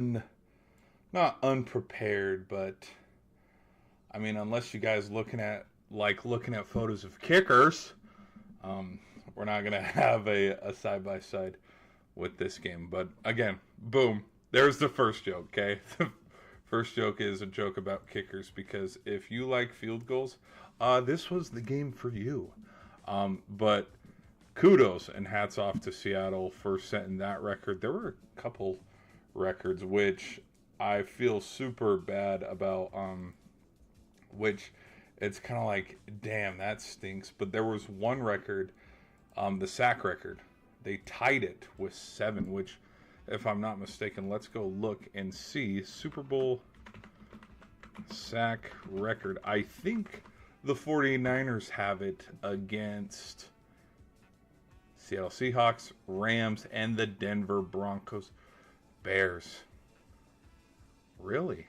not unprepared, but I mean, unless you guys looking at photos of kickers, um, we're not gonna have a side by side with this game. But again, boom, there's the first joke. Okay, the first joke is a joke about kickers because if you like field goals, this was the game for you. But kudos and hats off to Seattle for setting that record. There were a couple records which I feel super bad about. Which it's kind of like, damn, that stinks. But there was one record, the sack record. They tied it with 7, which, if I'm not mistaken, let's go look and see. Super Bowl sack record. I think the 49ers have it against Seattle Seahawks, Rams, and the Denver Broncos. Bears. Really?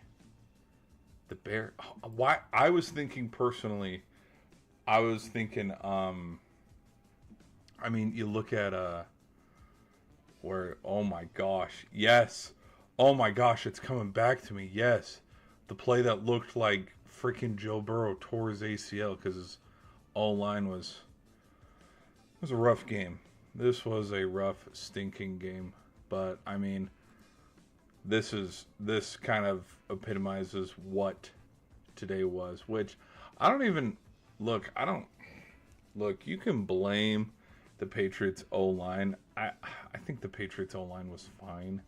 The Bear. Why? I was thinking personally. I was thinking. I mean, you look at where. Oh my gosh! Yes. Oh my gosh! It's coming back to me. Yes, the play that looked like freaking Joe Burrow tore his ACL because his O line was a rough game. This was a rough, stinking game. But I mean, this kind of epitomizes what today was, which I don't even look. You can blame the Patriots O line. I think the Patriots O line was fine.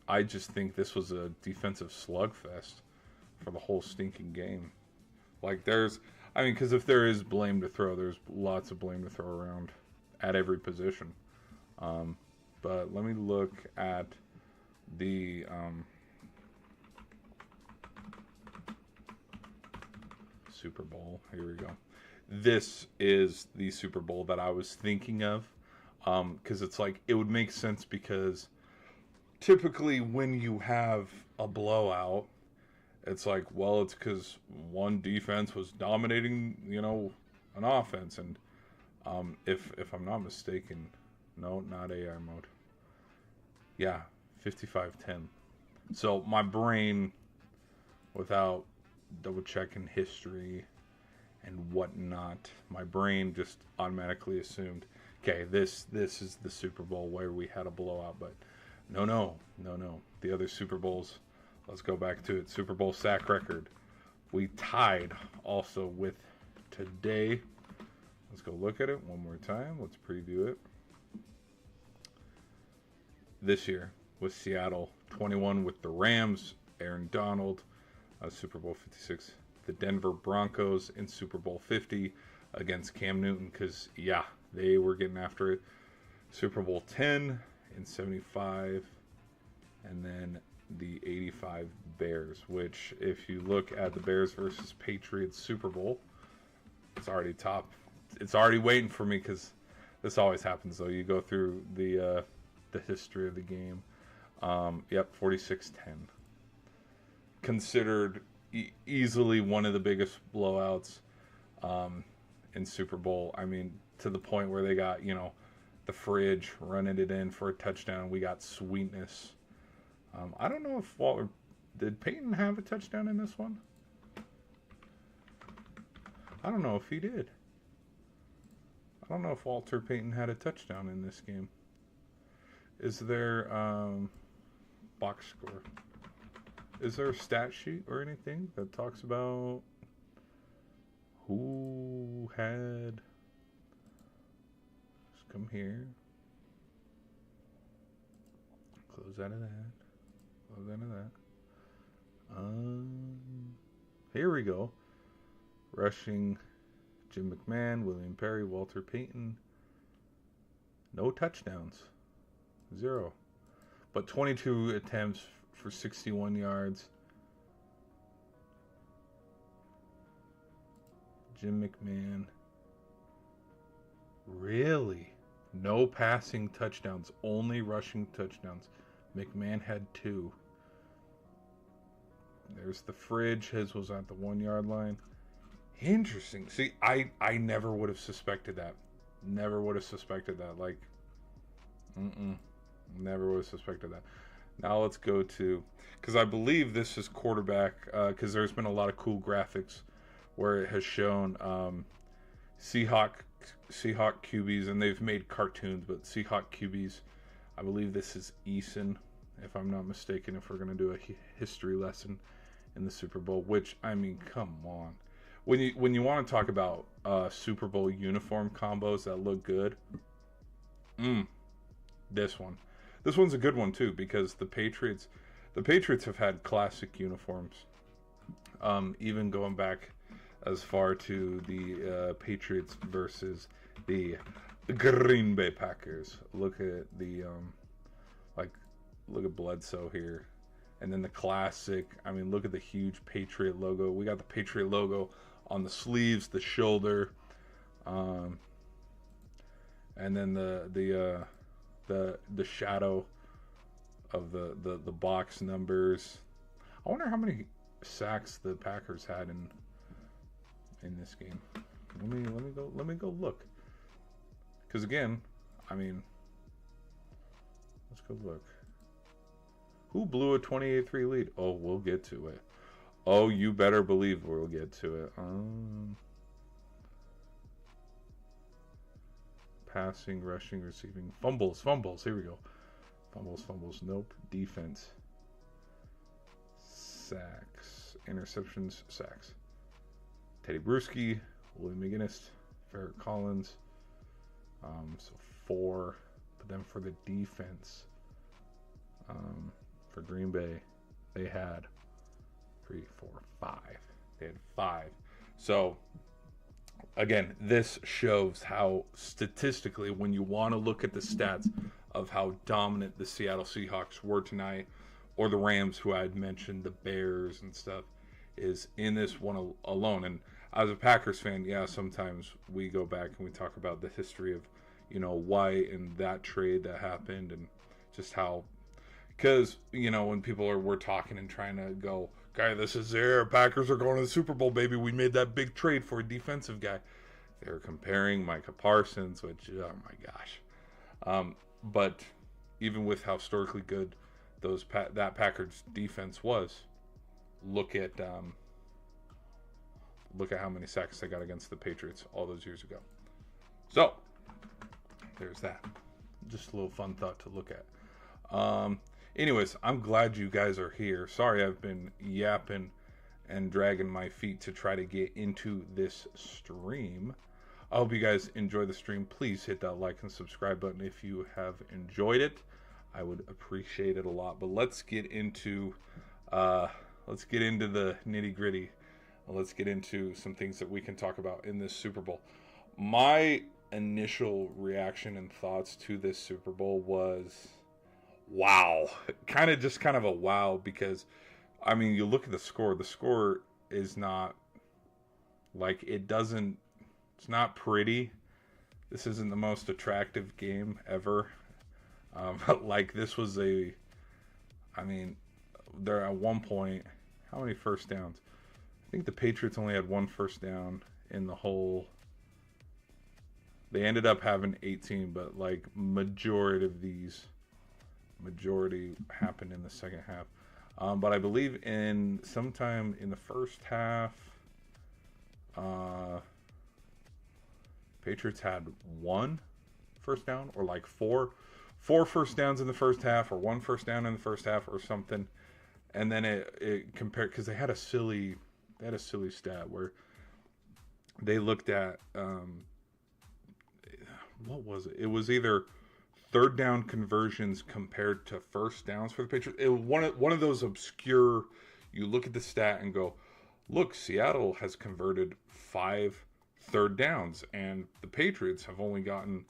I just think this was a defensive slugfest for the whole stinking game. Like because if there is blame to throw, there's lots of blame to throw around at every position. But let me look at the Super Bowl. Here we go. This is the Super Bowl that I was thinking of, because it's like it would make sense because typically when you have a blowout, it's like, well, it's because one defense was dominating, an offense, and if I'm not mistaken, no, not AI mode. Yeah, 55-10. So my brain, without double checking history and whatnot, my brain just automatically assumed, okay, this is the Super Bowl where we had a blowout. But no. The other Super Bowls, let's go back to it. Super Bowl sack record. We tied also with today. Let's go look at it one more time. Let's preview it. This year with Seattle, 21 with the Rams, Aaron Donald, Super Bowl 56. The Denver Broncos in Super Bowl 50 against Cam Newton because, yeah, they were getting after it. Super Bowl 10 in 75. And then the 85 Bears, which if you look at the Bears versus Patriots Super Bowl, it's already top. It's already waiting for me because this always happens, though. You go through the history of the game. 46-10. Considered easily one of the biggest blowouts in Super Bowl. I mean, to the point where they got, the fridge running it in for a touchdown. We got sweetness. I don't know if Walter... Did Peyton have a touchdown in this one? I don't know if he did. I don't know if Walter Payton had a touchdown in this game. Is there box score? Is there a stat sheet or anything that talks about who had... Let's come here. Close out of that. Close out of that. Here we go. Rushing, Jim McMahon, William Perry, Walter Payton. No touchdowns. 0. But 22 attempts for 61 yards. Jim McMahon. Really? No passing touchdowns, only rushing touchdowns. McMahon had 2. There's the fridge. His was at the 1 yard line. Interesting. See, I never would have suspected that. Never would have suspected that. Like, never would have suspected that. Now let's go to, because I believe this is quarterback, because there's been a lot of cool graphics where it has shown Seahawk QBs, and they've made cartoons, but Seahawk QBs. I believe this is Eason, if I'm not mistaken. If we're gonna do a history lesson in the Super Bowl, which I mean, come on, when you want to talk about Super Bowl uniform combos that look good, this one's a good one too, because the Patriots have had classic uniforms, even going back as far to the Patriots versus the Green Bay Packers. Look at the look at Bledsoe here, and then the classic. I mean, look at the huge Patriot logo. We got the Patriot logo on the sleeves, the shoulder, and then the shadow of the box numbers. I wonder how many sacks the Packers had in this game. Let me go look. Because again, I mean, let's go look. Who blew a 28-3 lead? Oh, we'll get to it. Oh, you better believe we'll get to it. Passing, rushing, receiving, fumbles. Here we go. Fumbles. Nope. Defense. Sacks. Interceptions. Sacks. Teddy Bruschi, Willie McGinnis, Ferret Collins. So 4. But then for the defense, for Green Bay, they had 3, 4, 5. They had 5. So again, this shows how statistically, when you want to look at the stats of how dominant the Seattle Seahawks were tonight, or the Rams, who I had mentioned, the Bears and stuff, is in this one alone. And as a Packers fan, yeah, sometimes we go back and we talk about the history of, White and that trade that happened, and just how, because, when people were talking and trying to go, guy, this is there, Packers are going to the Super Bowl, baby, we made that big trade for a defensive guy. They were comparing Micah Parsons, which, oh my gosh. But even with how historically good that Packers defense was, look at how many sacks they got against the Patriots all those years ago. So there's that. Just a little fun thought to look at. Anyways, I'm glad you guys are here. Sorry I've been yapping and dragging my feet to try to get into this stream. I hope you guys enjoy the stream. Please hit that like and subscribe button if you have enjoyed it. I would appreciate it a lot. But let's get into the nitty gritty. Let's get into some things that we can talk about in this Super Bowl. My initial reaction and thoughts to this Super Bowl was, wow. Kind of a wow, because, I mean, you look at the score. The score is not, it's not pretty. This isn't the most attractive game ever. This was there at one point, how many first downs? I think the Patriots only had 1 first down in the whole. They ended up having 18, but majority happened in the second half. But I believe sometime in the first half, Patriots had 1 first down, or 4 first downs in the first half, or 1 first down in the first half, or something. And then it compared, because they had a silly stat where they looked at what was it? It was either third down conversions compared to first downs for the Patriots. It was one of those obscure. You look at the stat and go, look, Seattle has converted 5 third downs, and the Patriots have only gotten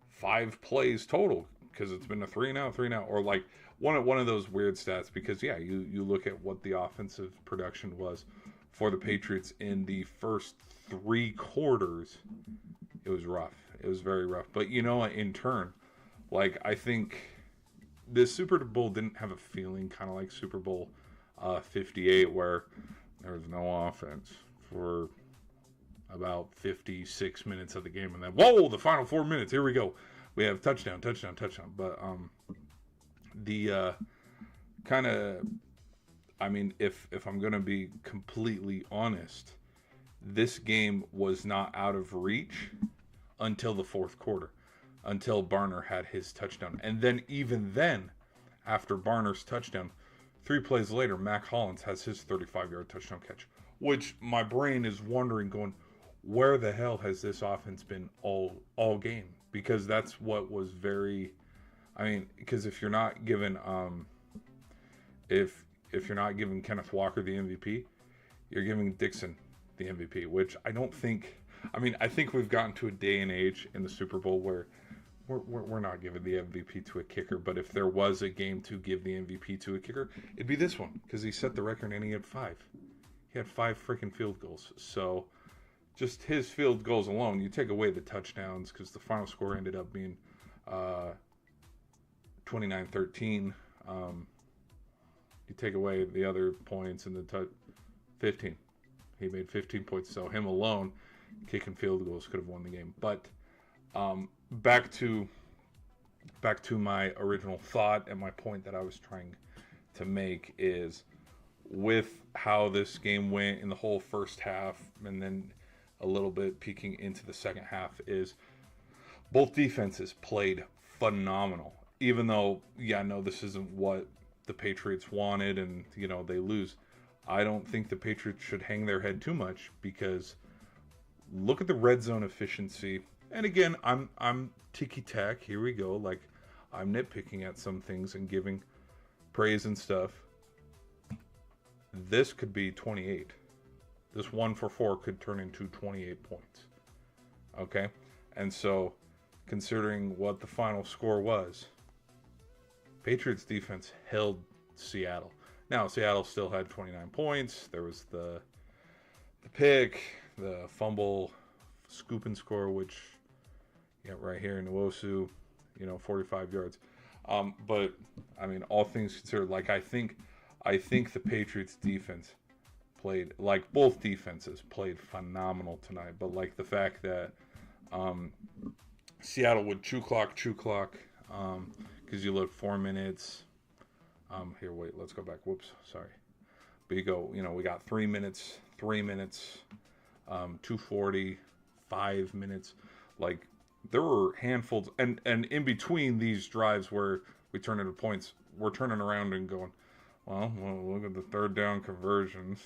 5 plays total, because it's been a 3 and out, or one of those weird stats. Because you look at what the offensive production was for the Patriots in the first 3 quarters. It was rough. It was very rough. But in turn, I think this Super Bowl didn't have a feeling kind of like Super Bowl 58, where there was no offense for about 56 minutes of the game, and then the final 4 minutes, here we go, we have touchdown. But The kind of, I mean, if I'm gonna be completely honest, this game was not out of reach until the fourth quarter, until Barner had his touchdown. And then, even then, after Barner's touchdown, 3 plays later, Mac Hollins has his 35-yard touchdown catch, which my brain is wondering, going, where the hell has this offense been all game? Because that's what was very, I mean, because if you're not given if you're not giving Kenneth Walker the MVP, you're giving Dixon the MVP, which I don't think. I mean, I think we've gotten to a day and age in the Super Bowl where we're not giving the MVP to a kicker. But if there was a game to give the MVP to a kicker, it'd be this one, because he set the record and he had 5. He had 5 freaking field goals. So just his field goals alone, you take away the touchdowns, because the final score ended up being 29-13. You take away the other points and the 15. He made 15 points, so him alone, kicking field goals, could have won the game. But back to my original thought, and my point that I was trying to make is, with how this game went in the whole first half, and then a little bit peeking into the second half, is both defenses played phenomenal. Even though, yeah, no, this isn't what the Patriots wanted, and they lose. I don't think the Patriots should hang their head too much, because look at the red zone efficiency. And again, I'm ticky-tack. Here we go. Like, I'm nitpicking at some things and giving praise and stuff. This could be 28. This 1 for 4 could turn into 28 points. Okay? And so, considering what the final score was, Patriots defense held Seattle. Now, Seattle still had 29 points. There was the pick, the fumble, scoop and score, which, right here in Nwosu, 45 yards. But, I mean, all things considered, like, I think the Patriots defense played, like, both defenses played phenomenal tonight. But, like, the fact that Seattle would chew clock, because you look 4 minutes. Here, wait, let's go back. Whoops, sorry. But you go, we got 3 minutes, 2:40, 5 minutes. Like, there were handfuls, and in between these drives where we turn into points, we're turning around and going, well, look at the third down conversions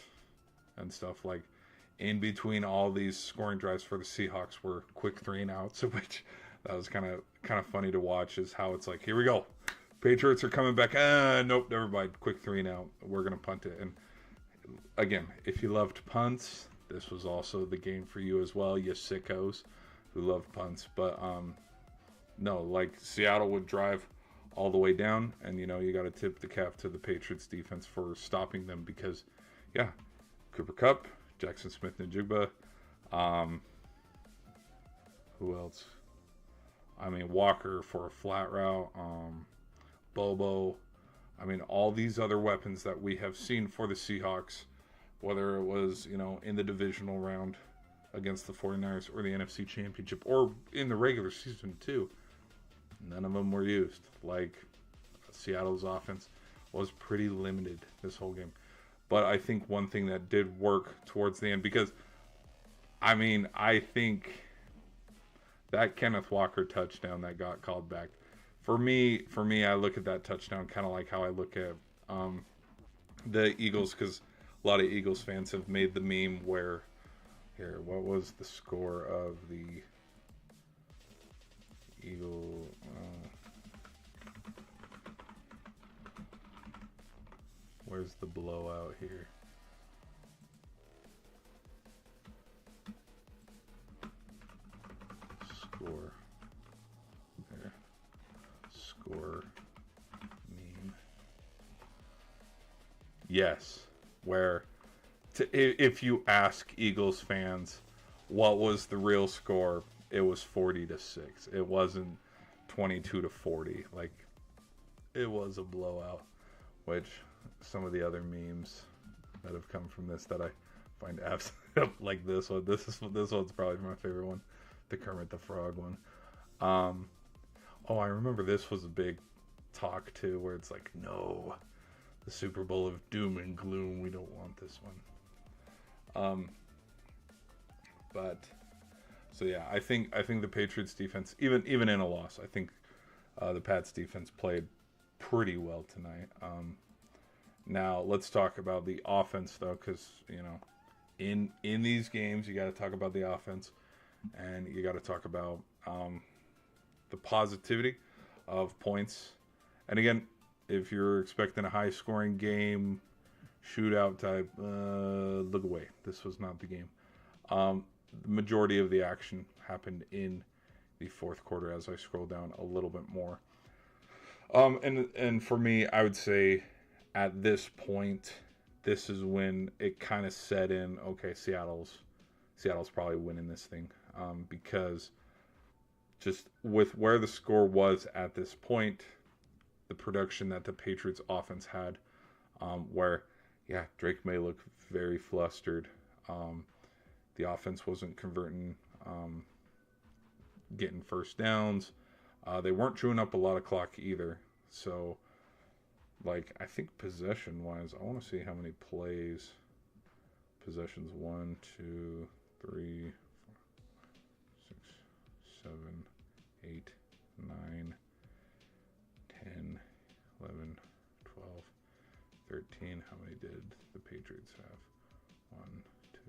and stuff. Like, in between all these scoring drives for the Seahawks were quick 3 and outs, which that was kind of funny to watch, is how it's like, here we go. Patriots are coming back. Nope, never mind. Quick 3 and out. We're going to punt it. And again, if you loved punts, this was also the game for you as well, you sickos who love punts. But no, like, Seattle would drive all the way down, and you got to tip the cap to the Patriots defense for stopping them, because Cooper Kupp, Jackson Smith-Njigba, who else? I mean, Walker for a flat route, Bobo. I mean, all these other weapons that we have seen for the Seahawks, whether it was, in the divisional round against the 49ers, or the NFC Championship, or in the regular season too, none of them were used. Like, Seattle's offense was pretty limited this whole game. But I think one thing that did work towards the end, because, I mean, I think that Kenneth Walker touchdown that got called back, for me, I look at that touchdown kind of like how I look at the Eagles, because a lot of Eagles fans have made the meme where, here, what was the score of the Eagle? Where's the blowout here? Score. There. Score meme. Yes. Where, if you ask Eagles fans what was the real score, it was 40-6. It wasn't 22-40. Like, it was a blowout, which some of the other memes that have come from this that I find absolutely, like this one. This one's probably my favorite one, the Kermit the Frog one. Oh, I remember this was a big talk to where it's like, no, the Super Bowl of doom and gloom. We don't want this one. But so yeah, I think the Patriots defense, even in a loss, I think the Pats defense played pretty well tonight. Now let's talk about the offense though, because in these games you got to talk about the offense, and you got to talk about the positivity of points. And again, if you're expecting a high scoring game, shootout type, look away. This was not the game. The majority of the action happened in the fourth quarter as I scroll down a little bit more. And for me, I would say at this point, this is when it kind of set in, okay, Seattle's probably winning this thing. Because just with where the score was at this point, the production that the Patriots offense had, where, yeah, Drake May looked very flustered. The offense wasn't converting, getting first downs. They weren't chewing up a lot of clock either. So, like, I think possession-wise, I want to see how many plays. Possessions, 1, 2, 3, 4, 6, 7, 8, 9, 10, 11, 12, 13. How many did the Patriots have? 1, 2,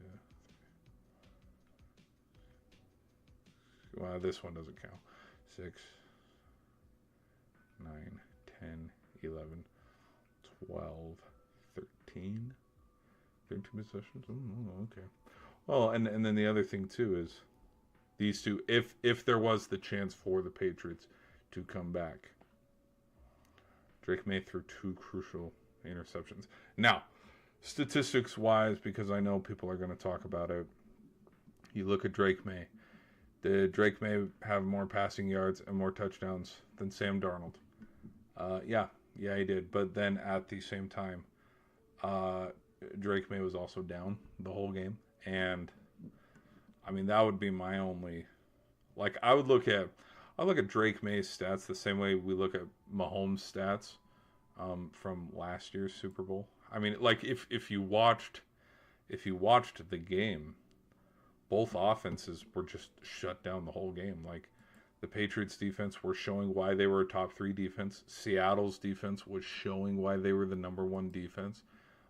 3. Well, this one doesn't count. 6, 9, 10, 11, 12, 13. 13 possessions? Oh, okay. Well, and then the other thing, too, is these two, if there was the chance for the Patriots to come back, Drake May threw 2 crucial interceptions. Now, statistics-wise, because I know people are going to talk about it, you look at Drake May. Did Drake May have more passing yards and more touchdowns than Sam Darnold? Yeah, he did. But then at the same time, Drake May was also down the whole game. And, I mean, that would be my only... Like, I look at Drake May's stats the same way we look at Mahomes' stats from last year's Super Bowl. I mean, like, if you watched the game, both offenses were just shut down the whole game. Like, the Patriots defense were showing why they were a top 3 defense. Seattle's defense was showing why they were the number 1 defense.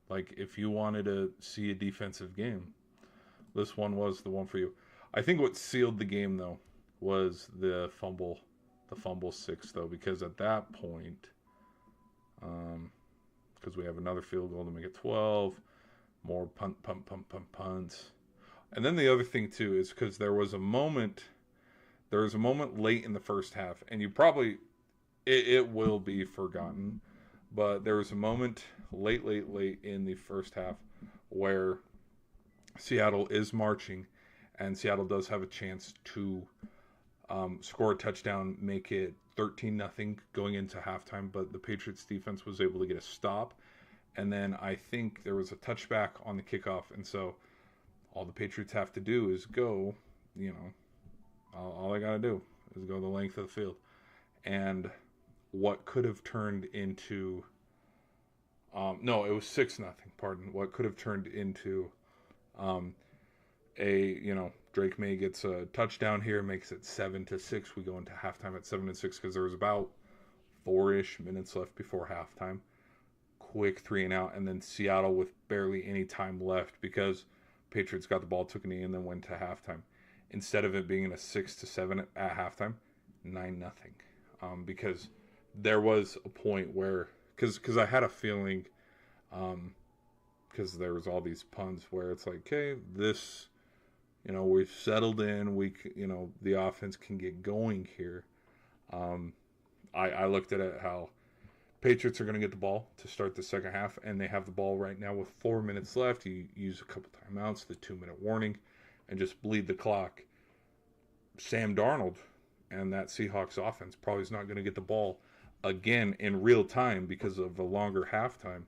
Like, if you wanted to see a defensive game, this one was the one for you. I think what sealed the game, though, was the fumble 6, though, because at that point, because we have another field goal to make it 12, more punts. And then the other thing, too, is because there was a moment late in the first half, and you probably, it will be forgotten, but there was a moment late in the first half where Seattle is marching, and Seattle does have a chance to score a touchdown, make it 13-0 going into halftime, but the Patriots defense was able to get a stop, and then I think there was a touchback on the kickoff, and so all the Patriots have to do is go, all they got to do is go the length of the field. And what could have turned into, no, it was 6-0, pardon. What could have turned into Drake May gets a touchdown here, makes it 7-6. We go into halftime at 7-6 because there was about 4-ish minutes left before halftime. Quick 3 and out, and then Seattle with barely any time left because Patriots got the ball, took a knee, and then went to halftime. Instead of it being a 6-7 at halftime, 9-0. Because there was a point where, because I had a feeling, because there was all these puns where it's like, okay, this, we've settled in, the offense can get going here. I looked at it how Patriots are going to get the ball to start the second half, and they have the ball right now with 4 minutes left. You use a couple timeouts, the 2-minute warning, and just bleed the clock. Sam Darnold and that Seahawks offense probably is not going to get the ball again in real time because of a longer halftime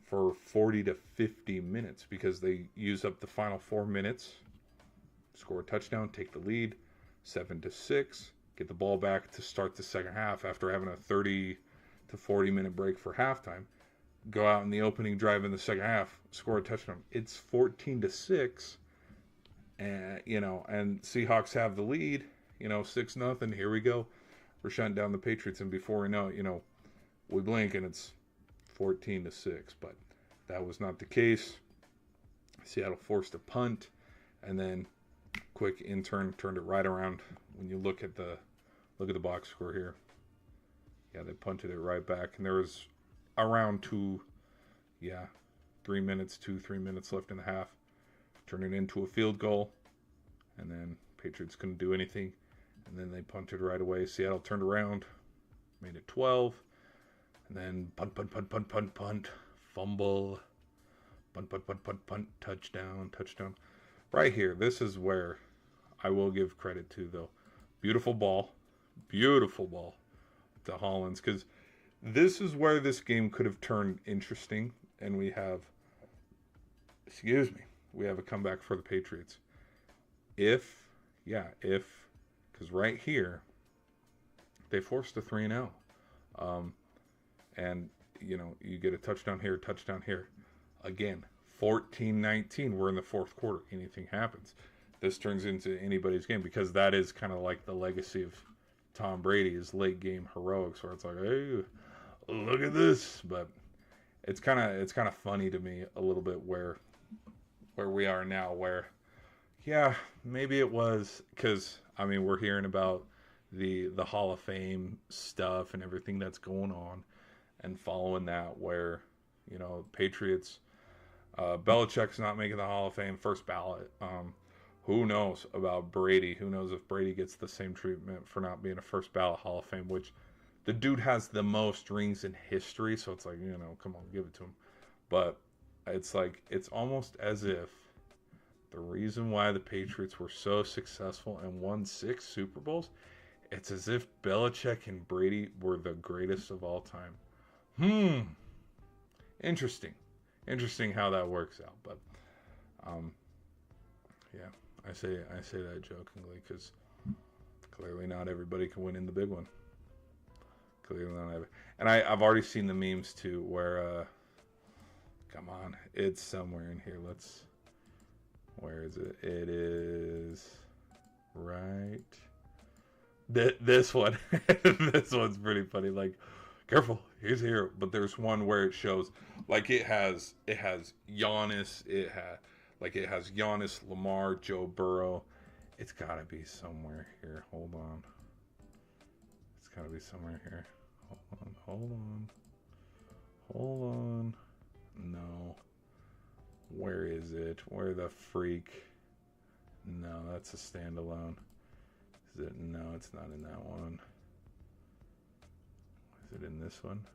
for 40 to 50 minutes because they use up the final 4 minutes, score a touchdown, take the lead, 7-6, get the ball back to start the second half after having a 30 to 40-minute break for halftime, go out in the opening drive in the second half, score a touchdown. It's 14-6, and and Seahawks have the lead. 6-0. Here we go. We're shutting down the Patriots, and before we know it, we blink and it's 14-6. But that was not the case. Seattle forced a punt, and then quick intern turned it right around. When you look at the box score here, yeah, they punted it right back, and there was around 3 minutes left in the half. Turned it into a field goal, and then Patriots couldn't do anything, and then they punted right away. Seattle turned around, made it 12, and then punt, fumble, punt, touchdown. Right here, this is where I will give credit to, though. Beautiful ball to Hollins, because this is where this game could have turned interesting, and we have a comeback for the Patriots. If, because right here, they forced a 3-0. And, you get a touchdown here. Again, 14-19, we're in the fourth quarter. Anything happens. This turns into anybody's game, because that is kind of like the legacy of Tom Brady's late game heroics, where it's like, hey, look at this. But it's kind of funny to me a little bit where we are now, where, maybe it was, because, we're hearing about the Hall of Fame stuff and everything that's going on, and following that, where, Patriots, Belichick's not making the Hall of Fame, first ballot. Who knows about Brady? Who knows if Brady gets the same treatment for not being a first ballot Hall of Fame, which the dude has the most rings in history, so it's like, come on, give it to him. But it's like, it's almost as if the reason why the Patriots were so successful and won 6 Super Bowls, it's as if Belichick and Brady were the greatest of all time. Interesting how that works out. But I say that jokingly, because clearly not everybody can win in the big one. Clearly not everybody. And I've already seen the memes too, where come on, it's somewhere in here. Where is it? It is right. This one. This one's pretty funny. Like, careful, he's here. But there's one where it shows, like, it has Giannis. It has Giannis, Lamar, Joe Burrow. It's gotta be somewhere here. Hold on. It's gotta be somewhere here. Hold on. No. Where is it? Where the freak? No, that's a standalone. Is it? No, it's not in that one. Is it in this one?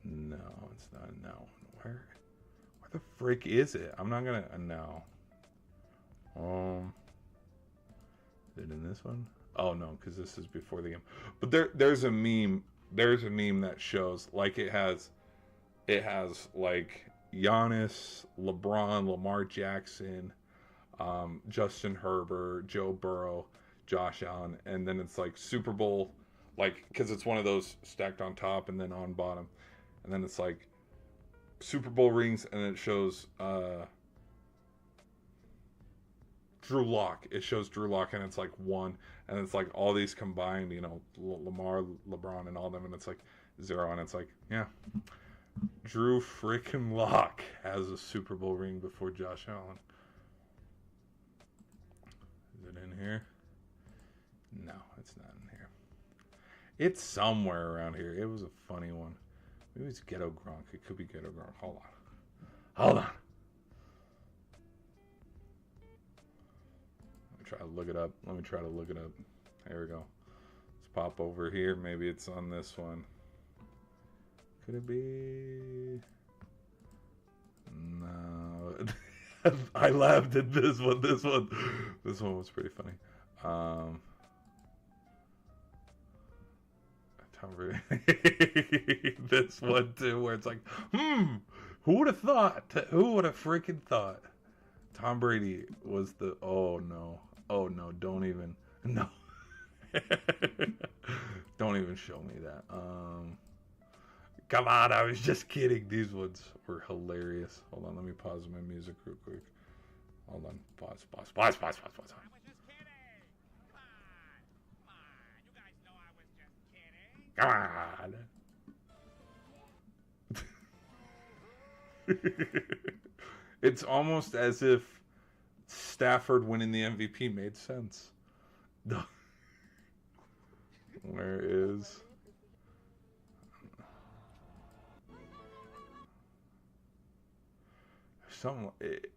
No, it's not in that one. Where the freak is it? I'm not gonna. No. Is it in this one? Oh no, because this is before the game. But there's a meme. There's a meme that shows, like, it has like Giannis, LeBron, Lamar Jackson, Justin Herbert, Joe Burrow, Josh Allen, and then it's like Super Bowl, like, because it's one of those stacked on top and then on bottom, and then it's like Super Bowl rings, and it shows Drew Lock. It shows Drew Lock, and it's like one, and it's like all these combined, Lamar, LeBron, and all them, and it's like 0, and it's like, yeah, Drew freaking Lock has a Super Bowl ring before Josh Allen. Is it in here? No, it's not in here. It's somewhere around here. It was a funny one. Maybe it's Ghetto Gronk. It could be Ghetto Gronk. Hold on. Let me try to look it up. There we go. Let's pop over here. Maybe it's on this one. Could it be? No. I laughed at this one. This one was pretty funny. Tom Brady. This one too, where it's like, who would have thought? Who would have freaking thought? Tom Brady was the. Oh no! Don't even. No. Don't even show me that. Come on, I was just kidding. These ones were hilarious. Hold on, let me pause my music real quick. Hold on, pause. I was just kidding. Come on. You guys know I was just kidding. Come on. It's almost as if Stafford winning the MVP made sense. Where is...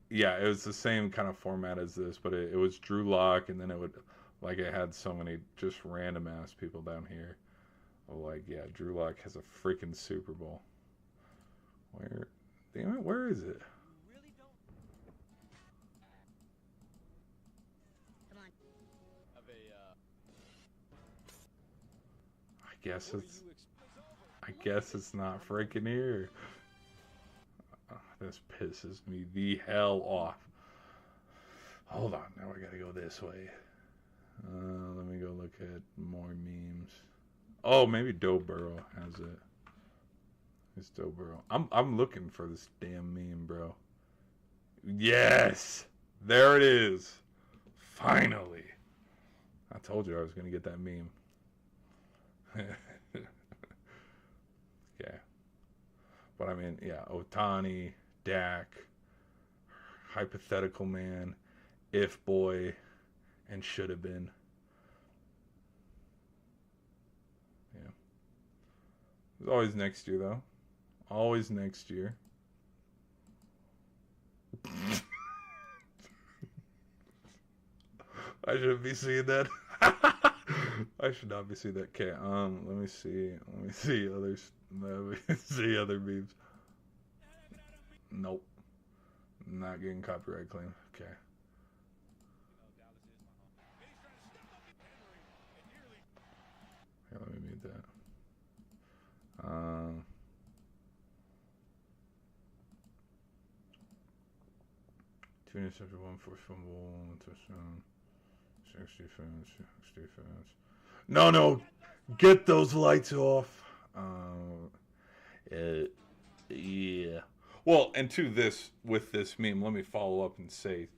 yeah, it was the same kind of format as this, but it was Drew Lock, and then it would, like, it had so many just random ass people down here. Like, yeah, Drew Lock has a freaking Super Bowl. Where, damn it, where is it? Really don't. Come on. I guess it's not freaking here. This pisses me the hell off. Hold on, now I gotta go this way. Let me go look at more memes. Oh, maybe Joe Burrow has it. It's Joe Burrow. I'm looking for this damn meme, bro. Yes! There it is. Finally. I told you I was gonna get that meme. Yeah. But I mean, yeah, Otani, Dak, hypothetical man, if boy, and should have been. Yeah. It's always next year, though. Always next year. I shouldn't be seeing that. I should not be seeing that. Okay, let me see others. Let me see other memes. Nope. Not getting copyright claim. Okay. Here, let me mute that. Two interceptions, 1 forced fumble, 1 touchdown, 6 defense. No, get those lights off. Yeah. Well, and to this, with this meme, let me follow up and say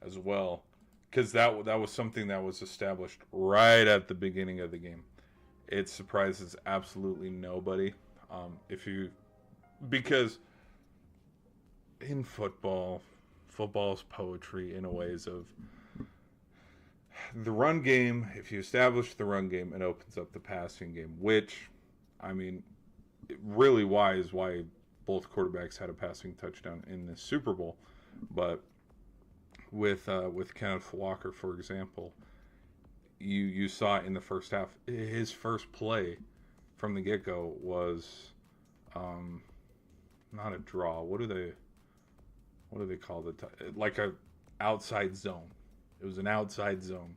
as well, because that was something that was established right at the beginning of the game. It surprises absolutely nobody. Because in football's poetry in a ways of the run game. If you establish the run game, it opens up the passing game, which, I mean, really why both quarterbacks had a passing touchdown in this Super Bowl. But with Kenneth Walker, for example, you saw it in the first half. His first play from the get-go was not a draw. What do they call it? Like a outside zone. It was an outside zone,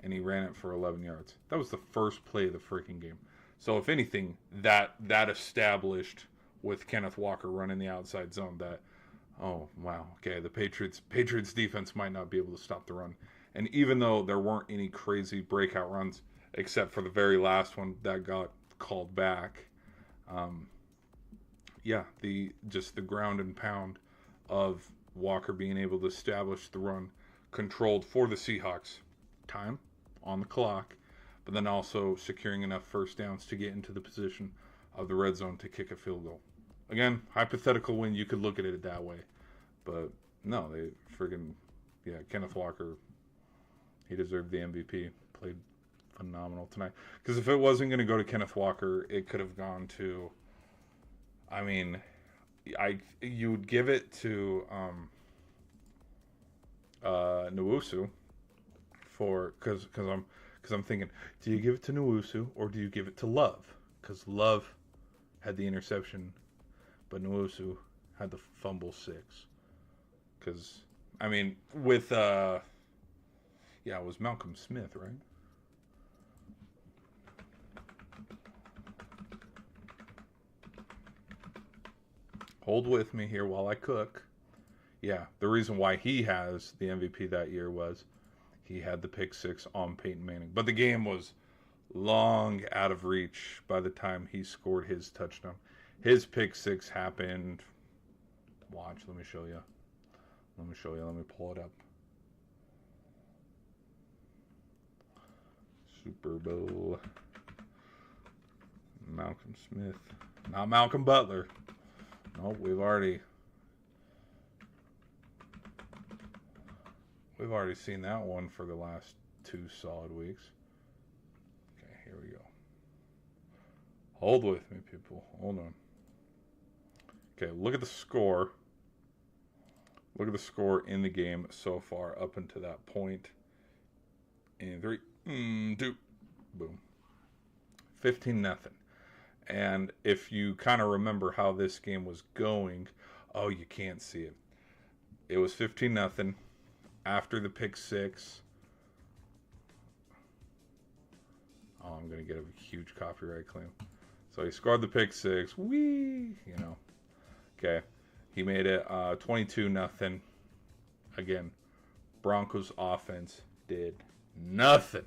and he ran it for 11 yards. That was the first play of the freaking game. So if anything, that established with Kenneth Walker running the outside zone that, oh wow, okay, the Patriots defense might not be able to stop the run. And even though there weren't any crazy breakout runs, except for the very last one that got called back, the ground and pound of Walker being able to establish the run controlled for the Seahawks, time on the clock, but then also securing enough first downs to get into the position of the red zone to kick a field goal. Again, hypothetical win, you could look at it that way. But no, they friggin', Kenneth Walker, he deserved the MVP. Played phenomenal tonight. Because if it wasn't going to go to Kenneth Walker, it could have gone to, I mean, you would give it to Nwosu because I'm thinking, do you give it to Nwosu or do you give it to Love? Because Love had the interception, but Nwosu had the fumble 6. Because, I mean, with it was Malcolm Smith, right? Hold with me here while I cook. Yeah, the reason why he has the MVP that year was he had the pick 6 on Peyton Manning. But the game was long out of reach by the time he scored his touchdown. His pick six happened. Watch, let me show you. Let me pull it up. Super Bowl. Malcolm Smith. Not Malcolm Butler. Nope, we've already seen that one for the last 2 solid weeks. Okay, here we go. Hold with me, people. Hold on. Okay, look at the score. Look at the score in the game so far up until that point. In 3, 2, boom. 15-0. And if you kind of remember how this game was going, oh, you can't see it. It was 15-0 after the pick six. Oh, I'm going to get a huge copyright claim. So he scored the pick six. Whee! You know. Okay. He made it 22-0. Again, Broncos offense did nothing.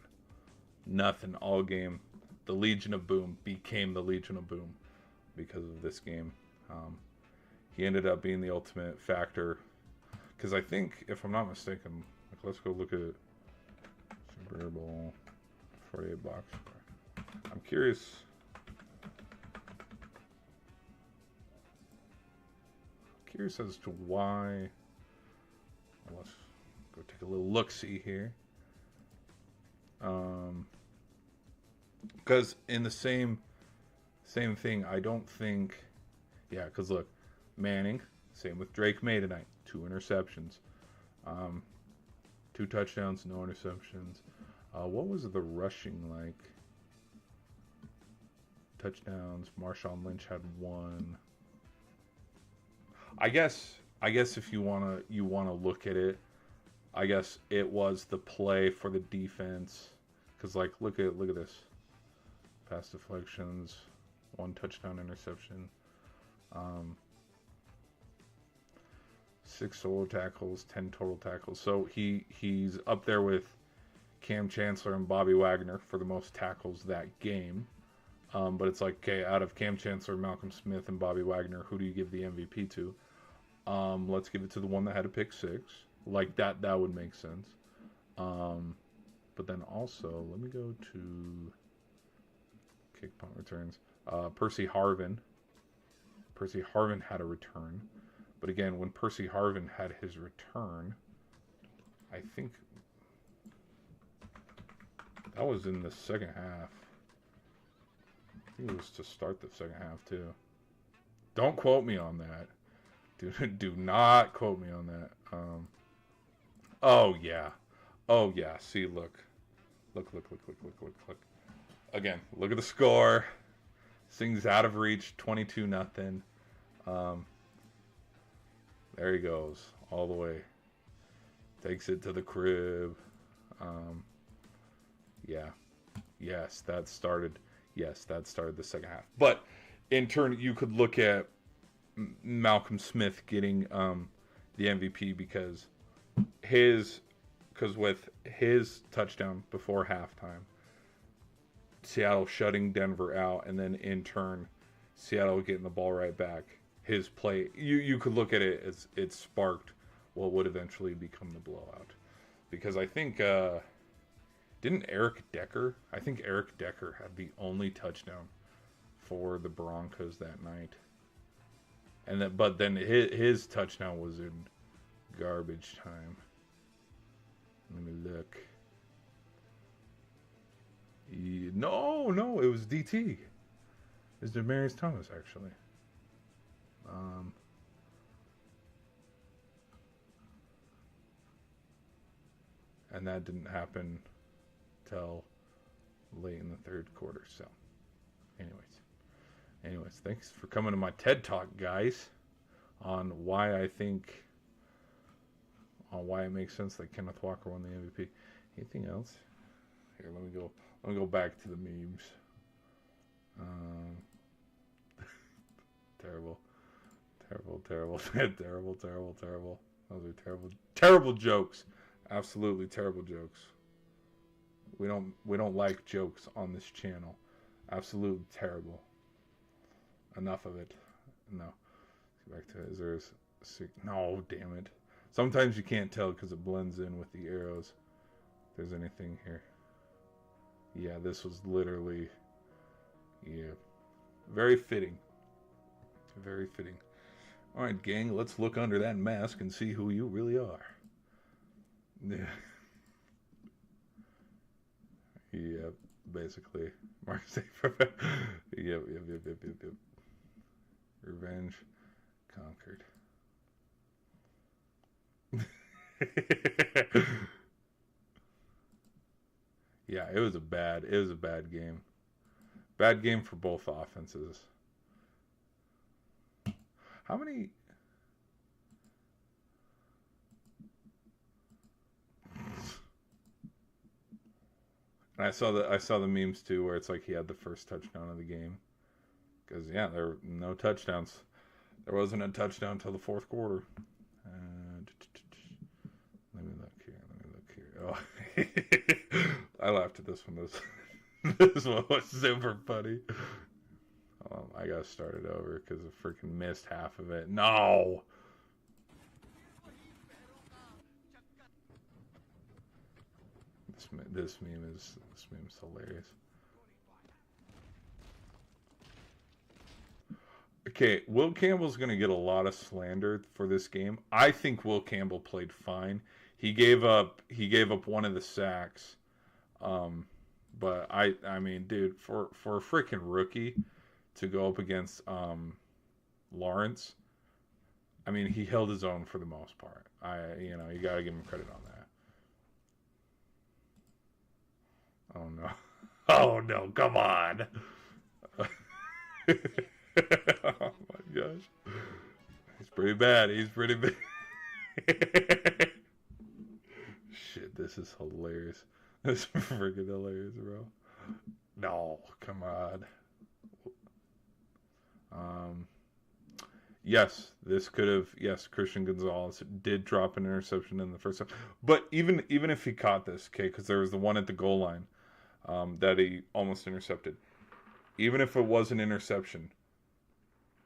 Nothing all game. The Legion of Boom became the Legion of Boom because of this game. He ended up being the ultimate factor. Because I think, if I'm not mistaken, like, let's go look at Super Bowl 48 box. I'm curious. As to why. Let's go take a little look-see here. Because in the same thing, I don't think. Yeah, because look, Manning, same with Drake May tonight. 2 interceptions, 2 touchdowns, no interceptions. What was the rushing like? Touchdowns. Marshawn Lynch had 1. I guess if you wanna look at it, I guess it was the play for the defense. Because like look at this. Pass deflections, 1 touchdown interception, 6 solo tackles, 10 total tackles. So he's up there with Cam Chancellor and Bobby Wagner for the most tackles that game. But it's like, okay, out of Cam Chancellor, Malcolm Smith, and Bobby Wagner, who do you give the MVP to? Let's give it to the one that had a pick six. Like that would make sense. But then also, let me go to kick punt returns. Percy Harvin. Percy Harvin had a return. But again, when Percy Harvin had his return, I think that was in the second half. I think it was to start the second half too. Don't quote me on that. Do not quote me on that. Oh yeah. See, look. Again, look at the score. This thing's out of reach. 22-0. There he goes, all the way. Takes it to the crib. Yeah. Yes, that started the second half. But in turn, you could look at Malcolm Smith getting the MVP because with his touchdown before halftime, Seattle shutting Denver out, and then in turn, Seattle getting the ball right back. His play, you could look at it as it sparked what would eventually become the blowout. Because I think, didn't Eric Decker? I think Eric Decker had the only touchdown for the Broncos that night. But then his touchdown was in garbage time. Let me look. No, it was DT. It's Demaryius Thomas, actually. And that didn't happen till late in the third quarter. So, anyways, thanks for coming to my TED Talk, guys, on why it makes sense that Kenneth Walker won the MVP. Anything else? Here, let me go back to the memes. Terrible. Those are terrible jokes. Absolutely terrible jokes. We don't like jokes on this channel. Absolutely terrible. Enough of it. No. Back to is there no, damn it. Sometimes you can't tell because it blends in with the arrows. If there's anything here. Yeah, this was literally, yeah, very fitting. Very fitting. All right, gang, let's look under that mask and see who you really are. Yeah. Yep, basically. Mark Yep. Revenge conquered. Yeah, it was a bad game. Bad game for both offenses. How many and I saw the memes too where it's like he had the first touchdown of the game. Because yeah, there were no touchdowns. There wasn't a touchdown till the fourth quarter. Let me look here. Oh, I laughed at this one. This one was super funny. I gotta start it over because I freaking missed half of it. No. This meme's hilarious. Okay, Will Campbell's going to get a lot of slander for this game. I think Will Campbell played fine. He gave up one of the sacks. But I mean, dude, for a freaking rookie to go up against Lawrence, I mean, he held his own for the most part. You got to give him credit on that. Oh no. Oh no, come on. Oh my gosh. He's pretty bad. Shit, this is hilarious. This is freaking hilarious, bro. No, come on. Yes, this could have. Yes, Christian Gonzalez did drop an interception in the first half. But even if he caught this, okay, because there was the one at the goal line that he almost intercepted. Even if it was an interception,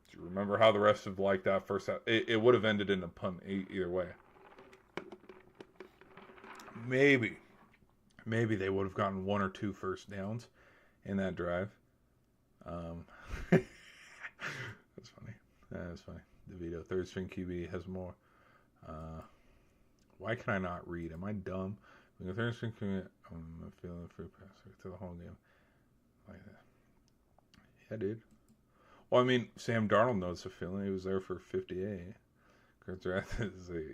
do you remember how the rest of that first half? It would have ended in a punt either way. Maybe they would have gotten 1 or 2 first downs in that drive. That's funny. That's funny. DeVito, third string QB, has more. Why can I not read? Am I dumb? Being a third string QB, I'm feeling the free passer to the whole game. Like that. Yeah, dude. Well, I mean, Sam Darnold knows the feeling. He was there for 58.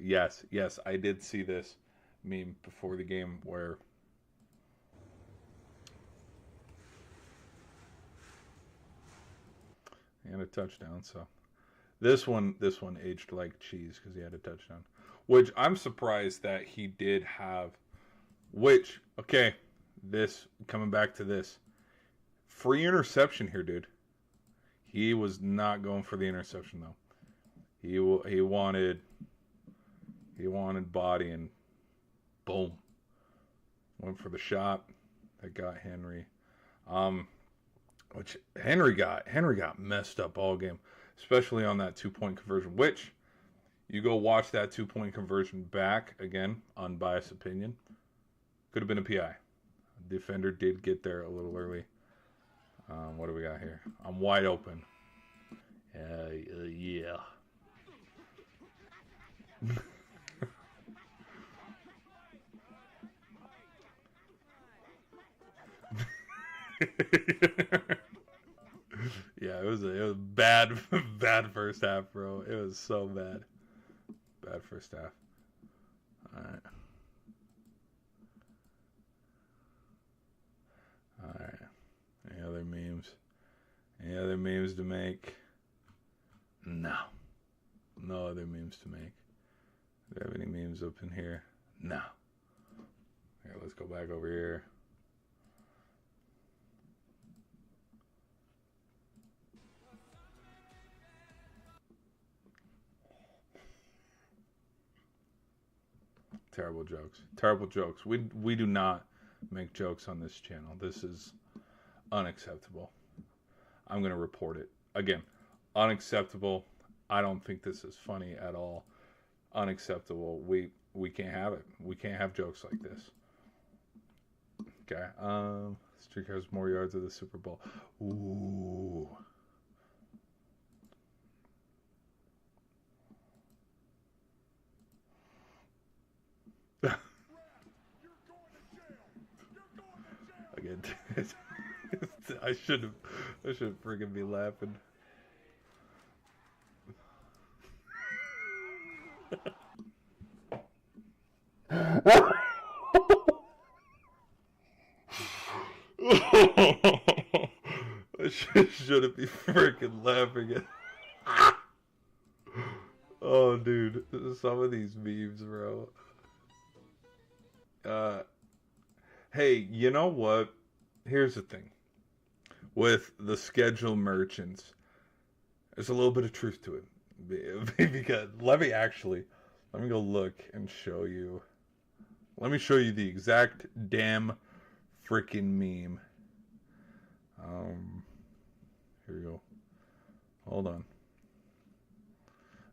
Yes, I did see this meme before the game where he had a touchdown. So this one aged like cheese because he had a touchdown. Which I'm surprised that he did have. Which, okay, this coming back to this free interception here, dude. He was not going for the interception though. He wanted body and boom, went for the shot that got Henry. Which Henry got messed up all game, especially on that 2-point conversion. Which you go watch that 2-point conversion back again, unbiased opinion. Could have been a PI. Defender did get there a little early. What do we got here? I'm wide open. Yeah. Yeah, it was bad first half, bro. It was so bad. Bad first half. Alright. Any other memes? Any other memes to make? No. No other memes to make. Do I have any memes up in here? No. Here, let's go back over here. Terrible jokes. Terrible jokes. We do not make jokes on this channel. This is unacceptable. I'm going to report it. Again, unacceptable. I don't think this is funny at all. Unacceptable. We can't have it. We can't have jokes like this. Okay. Streak has more yards of the Super Bowl. Ooh. Again, I should freaking be laughing. I shouldn't be freaking laughing at. Oh, dude, some of these memes, bro. Hey, you know what? Here's the thing. With the schedule merchants, there's a little bit of truth to it. Because let me go look and show you. Let me show you the exact damn freaking meme. Here we go. Hold on.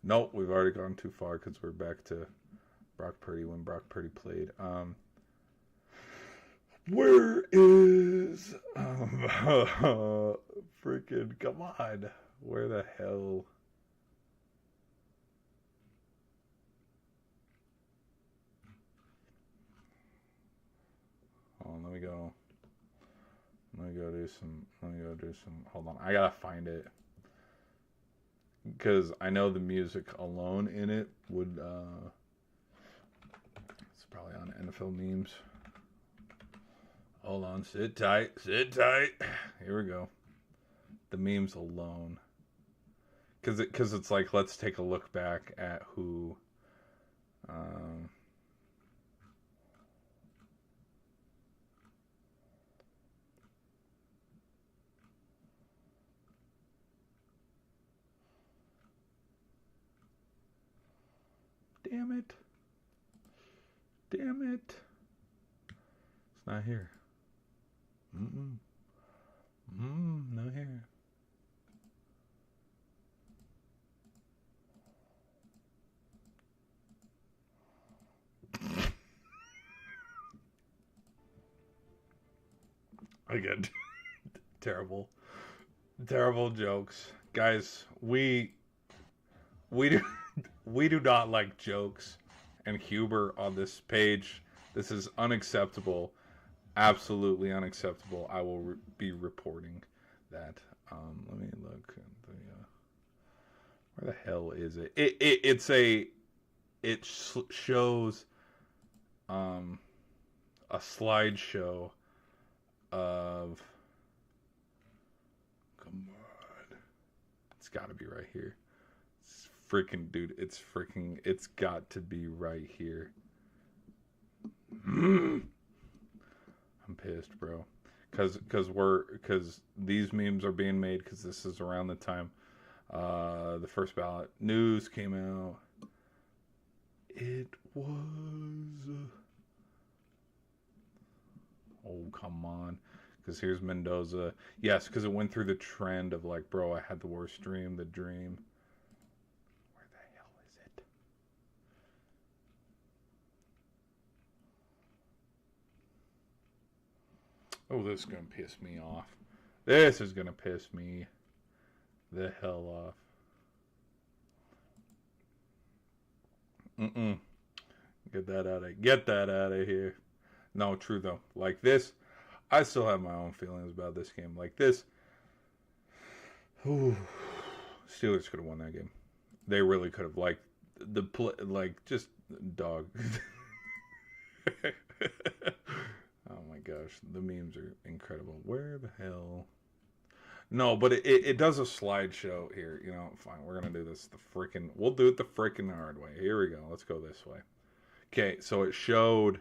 Nope, we've already gone too far because we're back to Brock Purdy when Brock Purdy played. Where is freaking come on? Where the hell? Oh, let me go do some. Hold on, I gotta find it because I know the music alone in it would. It's probably on NFL memes. Hold on, sit tight. Here we go. The memes alone, because it's like, let's take a look back at who. Damn it. It's not here. Not here. Again, terrible jokes, guys. We do not like jokes and humor on this page. This is unacceptable. Absolutely unacceptable. I will be reporting that. Let me look at the. Where the hell is it? It shows a slideshow of. Come on, it's got to be right here. It's freaking, dude. It's got to be right here. I'm pissed, bro. Because these memes are being made because this is around the time the first ballot news came out. It was. Oh, come on. Because here's Mendoza. Yes, because it went through the trend of like, bro, I had the worst dream, the dream. Where the hell is it? Oh, this is going to piss me off. This is going to piss me the hell off. Get that out of here. No, true though. Like this, I still have my own feelings about this game. Like this, Steelers could have won that game. They really could have. Like the play, like just dog. Oh my gosh, the memes are incredible. Where the hell? No, but it does a slideshow here. You know, fine. We're gonna do this we'll do it the freaking hard way. Here we go. Let's go this way. Okay, so it showed.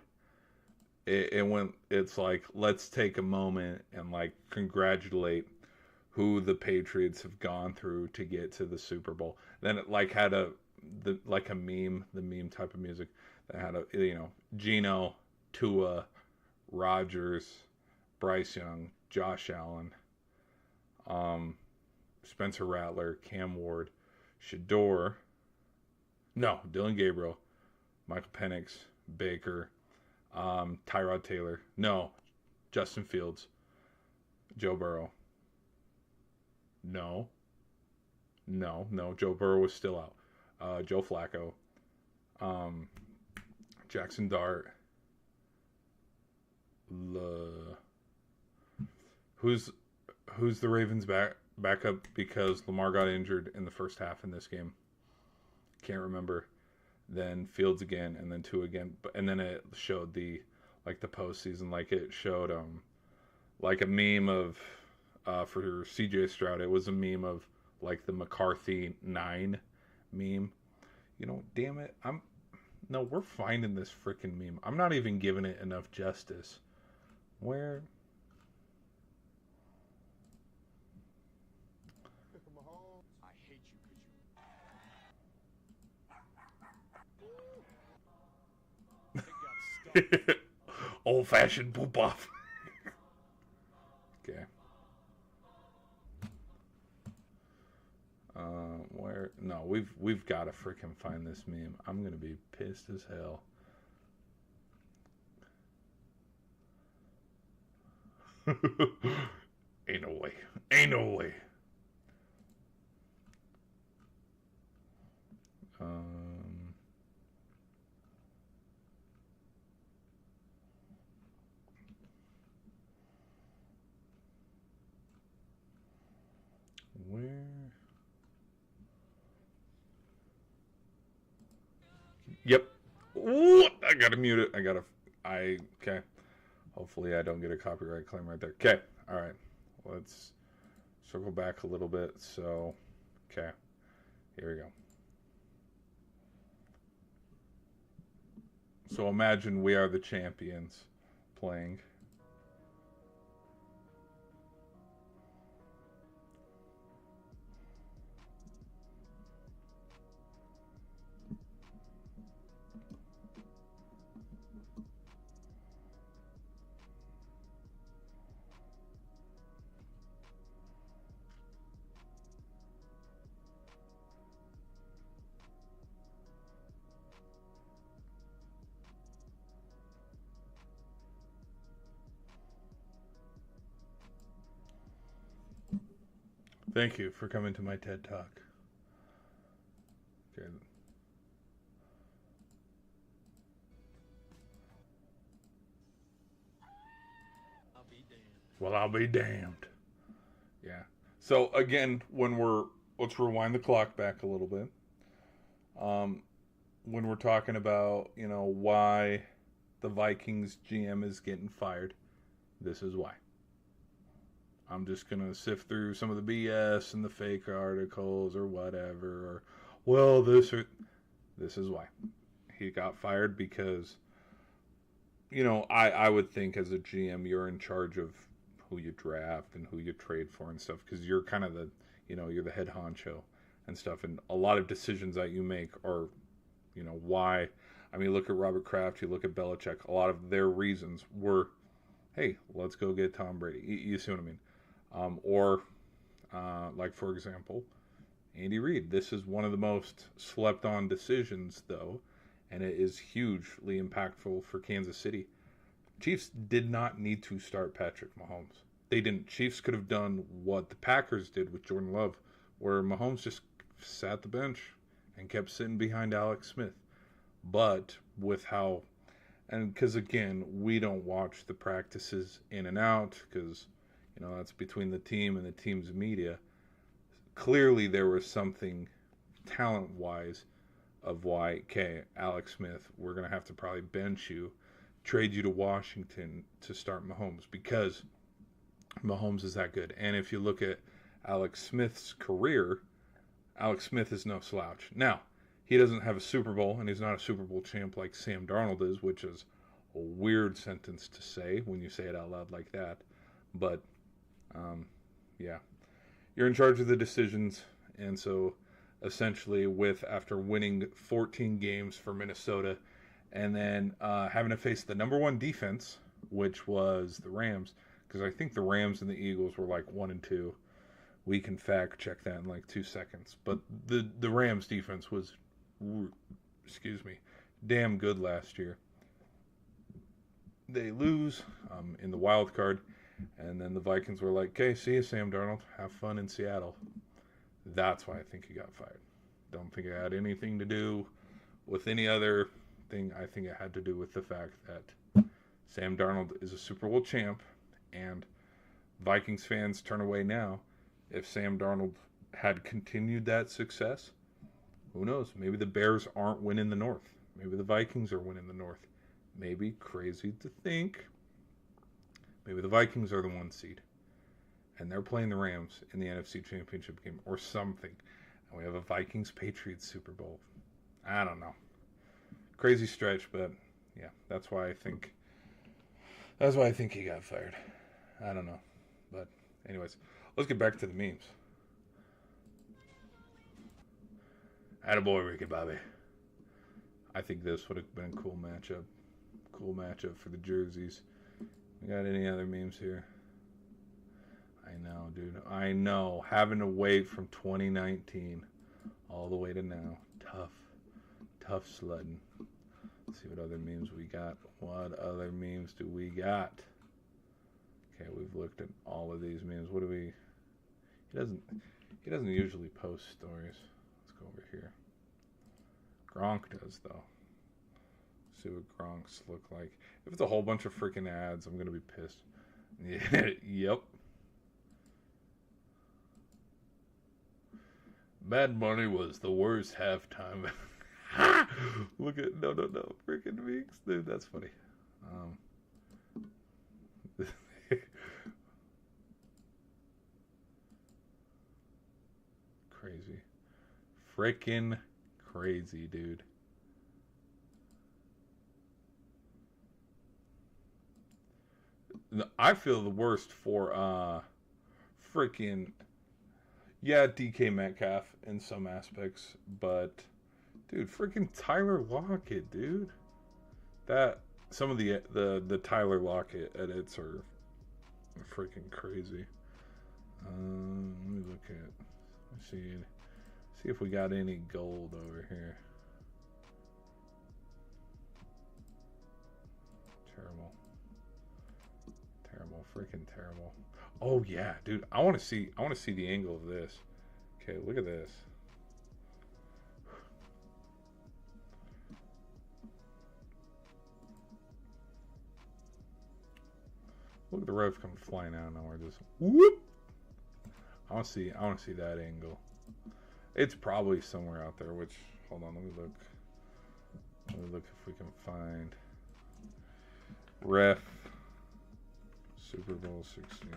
It's like, let's take a moment and like congratulate who the Patriots have gone through to get to the Super Bowl. Then it like had the meme type of music that had Geno, Tua, Rodgers, Bryce Young, Josh Allen, Spencer Rattler, Cam Ward, Shador, no, Dylan Gabriel, Michael Penix, Baker, Tyrod Taylor, no, Justin Fields, Joe Burrow, no, Joe Burrow was still out, Joe Flacco, Jackson Dart, who's the Ravens backup because Lamar got injured in the first half in this game. Can't remember. Then Fields again, and then two again, and then it showed the postseason, like it showed like a meme of for CJ Stroud. It was a meme of like the McCarthy 9 meme. You know, damn it, we're finding this freaking meme. I'm not even giving it enough justice. Where? I hate you because you. Old fashioned poop off. Okay. Where? No, we've got to freaking find this meme. I'm gonna be pissed as hell. Ain't no way. Ain't no way. Where? Yep. Ooh, I gotta mute it. Okay. Hopefully I don't get a copyright claim right there. Okay. All right. Let's circle back a little bit. So, okay. Here we go. So imagine we are the champions playing. Thank you for coming to my TED Talk. Okay. I'll be damned. Well, I'll be damned. Yeah. So again, let's rewind the clock back a little bit. When we're talking about, why the Vikings GM is getting fired, this is why. I'm just going to sift through some of the BS and the fake articles or whatever. Or, well, this is why. He got fired because, I would think as a GM, you're in charge of who you draft and who you trade for and stuff because you're kind of you're the head honcho and stuff. And a lot of decisions that you make are, why. I mean, look at Robert Kraft, you look at Belichick. A lot of their reasons were, hey, let's go get Tom Brady. You see what I mean? Like, for example, Andy Reid. This is one of the most slept on decisions, though, and it is hugely impactful for Kansas City. Chiefs did not need to start Patrick Mahomes. They didn't. Chiefs could have done what the Packers did with Jordan Love, where Mahomes just sat the bench and kept sitting behind Alex Smith. But with how, and because again, we don't watch the practices in and out because, that's between the team and the team's media. Clearly, there was something talent-wise of why, okay, Alex Smith, we're going to have to probably bench you, trade you to Washington to start Mahomes because Mahomes is that good. And if you look at Alex Smith's career, Alex Smith is no slouch. Now, he doesn't have a Super Bowl, and he's not a Super Bowl champ like Sam Darnold is, which is a weird sentence to say when you say it out loud like that. But, yeah, you're in charge of the decisions, and so essentially after winning 14 games for Minnesota and then having to face the number one defense which was the Rams, because I think the Rams and the Eagles were like 1-2. We can fact check that in like 2 seconds. But the Rams defense was, excuse me, damn good last year. They lose in the wild card, and then the Vikings were like, "Okay, see you, Sam Darnold. Have fun in Seattle." That's why I think he got fired. Don't think it had anything to do with any other thing. I think it had to do with the fact that Sam Darnold is a Super Bowl champ, and Vikings fans turn away now. If Sam Darnold had continued that success, who knows? Maybe the Bears aren't winning the North. Maybe the Vikings are winning the North. Maybe, crazy to think, maybe the Vikings are the 1 seed. And they're playing the Rams in the NFC Championship game or something. And we have a Vikings-Patriots Super Bowl. I don't know. Crazy stretch, but yeah, that's why I think he got fired. I don't know. But anyways, let's get back to the memes. Attaboy, Ricky Bobby. I think this would have been a cool matchup. Cool matchup for the jerseys. We got any other memes here? I know, dude. I know. Having to wait from 2019 all the way to now. Tough sledding. Let's see what other memes we got. What other memes do we got? Okay, we've looked at all of these memes. What do we... He doesn't usually post stories. Let's go over here. Gronk does, though. See what Gronks look like. If it's a whole bunch of freaking ads, I'm gonna be pissed. Yeah, yep. Bad Bunny was the worst halftime. Look at no, freaking Meeks, dude. That's funny. Crazy, freaking crazy, dude. I feel the worst for freaking DK Metcalf in some aspects, but dude, freaking Tyler Lockett, dude. That some of the Tyler Lockett edits are freaking crazy. Let me look at. Let's see if we got any gold over here. Terrible, freaking terrible. Oh yeah, dude. I want to see the angle of this. Okay, look at this. Look at the ref come flying out of nowhere. Just whoop. I want to see that angle. It's probably somewhere out there. Which, hold on, let me look. Let me look if we can find ref Super Bowl 60.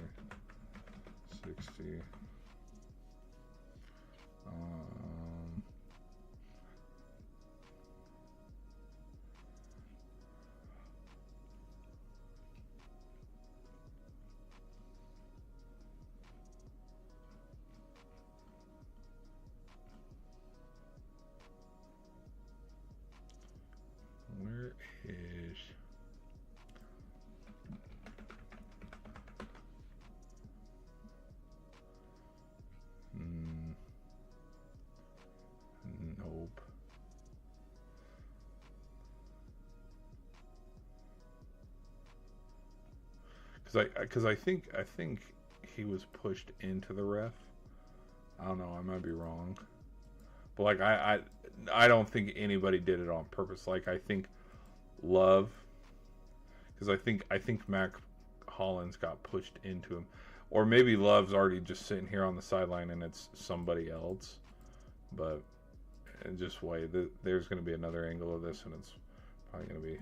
Where is... Nope. Because I think he was pushed into the ref. I don't know. I might be wrong. But like I don't think anybody did it on purpose. Like I think Love, because I think Mac Hollins got pushed into him, or maybe Love's already just sitting here on the sideline and it's somebody else. But just wait. There's going to be another angle of this, and it's probably going to be.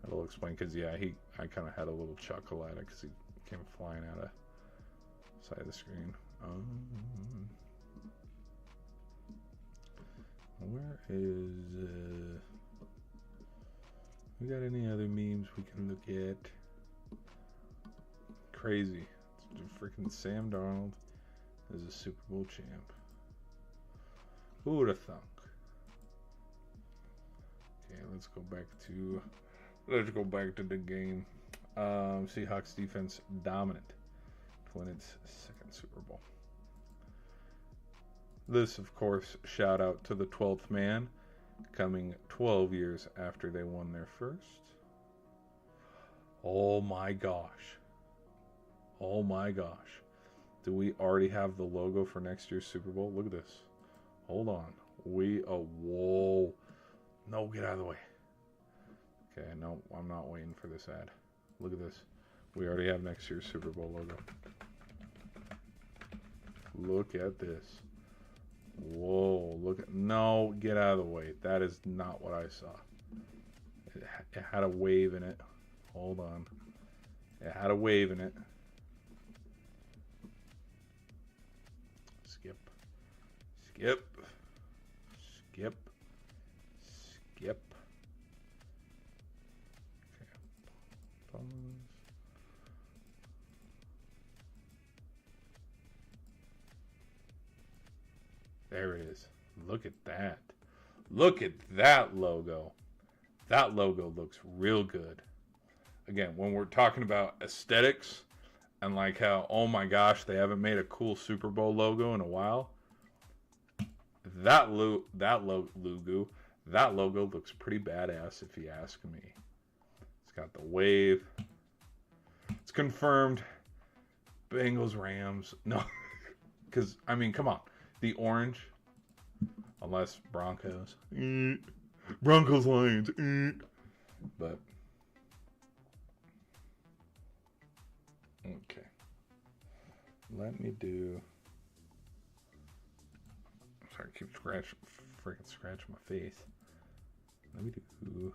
It'll explain because I kind of had a little chuckle at it because he came flying out of side of the screen. Where is we got any other memes we can look at? Crazy. Freaking Sam Darnold is a Super Bowl champ. Who would have thunk? Okay, let's go back to Let's go back to the game. Seahawks defense dominant to win its second Super Bowl. This, of course, shout out to the 12th man, coming 12 years after they won their first. Oh my gosh. Oh my gosh. Do we already have the logo for next year's Super Bowl? Look at this. Hold on. Whoa. No, get out of the way. Okay, no, I'm not waiting for this ad. Look at this. We already have next year's Super Bowl logo. Look at this. Whoa, look at... No, get out of the way. That is not what I saw. It had a wave in it. Hold on. It had a wave in it. Skip. Skip. Skip. Skip. Okay. Pause. There it is. Look at that. Look at that logo. That logo looks real good. Again, when we're talking about aesthetics and like how, oh my gosh, they haven't made a cool Super Bowl logo in a while. That logo looks pretty badass if you ask me. It's got the wave. It's confirmed. Bengals, Rams. No. Because, I mean, come on. The orange. Unless Broncos. Broncos, Lions. But. Okay. Let me do. Sorry, I keep freaking scratching my face. Let me do.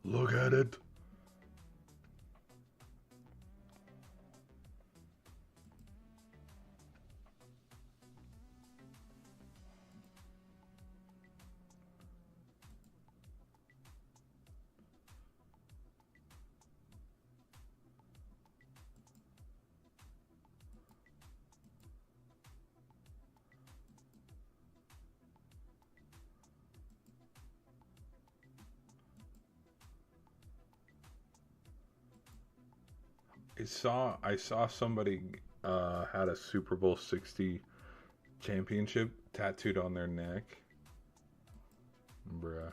Look at it. I saw somebody had a Super Bowl 60 championship tattooed on their neck. Bruh.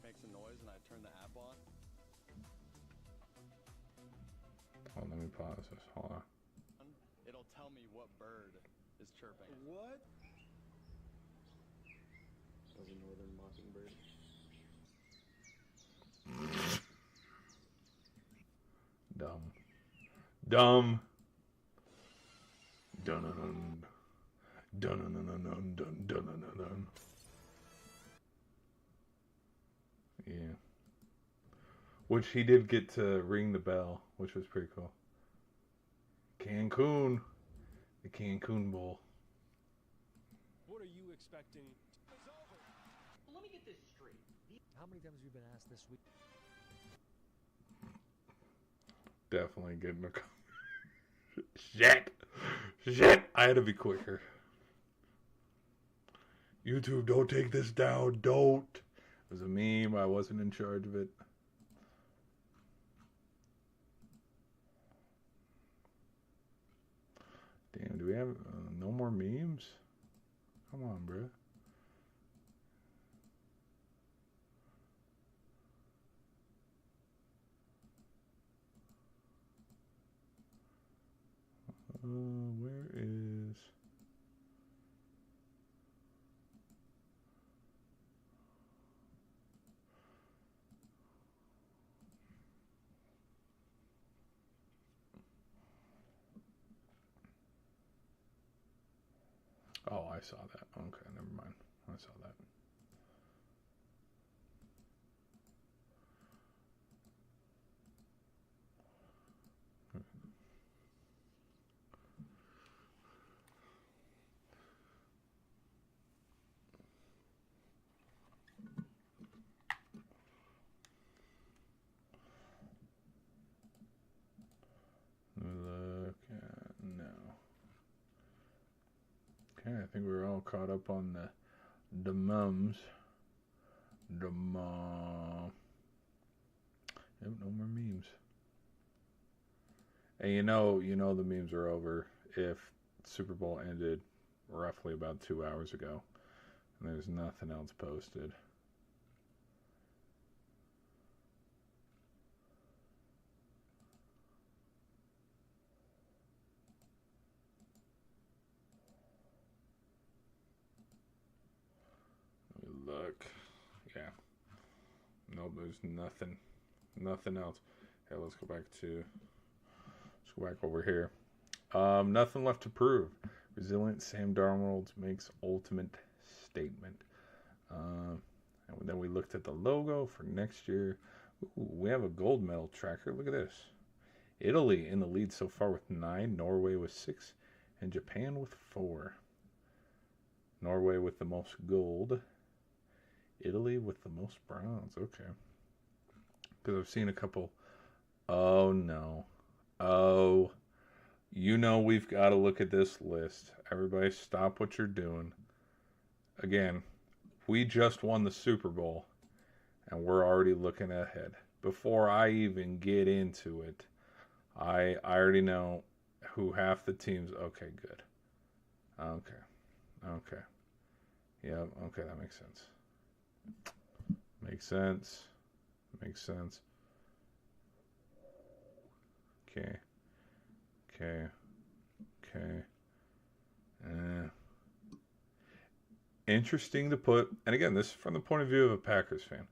Makes a noise and I turn the app on. Oh, let me pause this. Hold on. It'll tell me what bird is chirping. What? That was a northern mockingbird. Dumb. Dumb. Dun dun dun dun dun dun dun dun dun dun dun. Yeah. Which he did get to ring the bell, which was pretty cool. Cancun. The Cancun Bowl. What are you expecting? Well, let me get this straight. How many times have you been asked this week? Definitely getting a Shit! I had to be quicker. YouTube, don't take this down. Don't. It was a meme. I wasn't in charge of it. Damn, do we have no more memes? Come on, bro. Where is... Oh, I saw that. Okay, never mind. I saw that. Look at now. Okay, I think we're all caught up on the mums. The mom. Yep, no more memes. And you know the memes are over if Super Bowl ended roughly about 2 hours ago, and there's nothing else posted. Let me look. Yeah. Nope, there's nothing else. Okay, let's go back over here. Nothing left to prove. Resilient Sam Darnold makes ultimate statement. And then we looked at the logo for next year. Ooh, we have a gold medal tracker. Look at this. Italy in the lead so far with 9, Norway with 6, and Japan with 4. Norway with the most gold. Italy with the most bronze. Okay. Because I've seen a couple. Oh, no. Oh, we've got to look at this list. Everybody stop what you're doing. Again, we just won the Super Bowl, and we're already looking ahead. Before I even get into it, I already know who half the teams. Okay, good. Okay. Yep, okay, that makes sense. Makes sense. Okay. Interesting to put, and again, this is from the point of view of a Packers fan.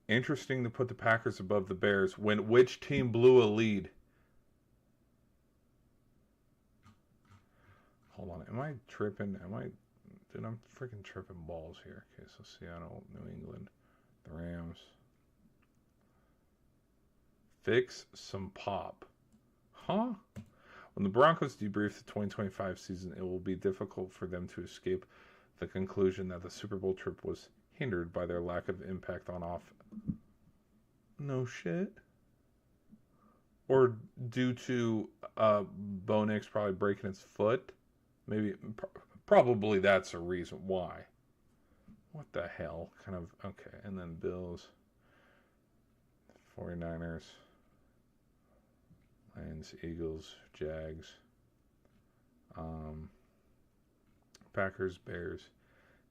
Interesting to put the Packers above the Bears when which team blew a lead? Hold on, am I tripping? Dude, I'm freaking tripping balls here. Okay, so Seattle, New England, the Rams. Fix some pop. Huh? When the Broncos debrief the 2025 season, it will be difficult for them to escape the conclusion that the Super Bowl trip was hindered by their lack of impact on off. No shit. Or due to Bo Nix probably breaking his foot. Maybe, probably that's a reason why. What the hell? Kind of, okay. And then Bills, 49ers, Lions, Eagles, Jags, Packers, Bears.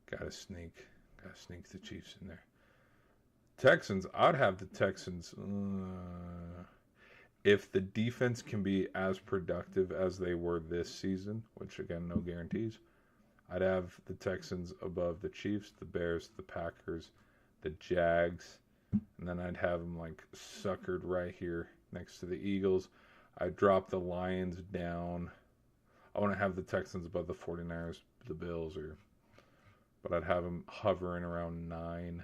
Gotta sneak the Chiefs in there. Texans, I'd have the Texans. If the defense can be as productive as they were this season, which again, no guarantees, I'd have the Texans above the Chiefs, the Bears, the Packers, the Jags, and then I'd have them like suckered right here next to the Eagles. I'd drop the Lions down. I want to have the Texans above the 49ers, the Bills, but I'd have them hovering around 9.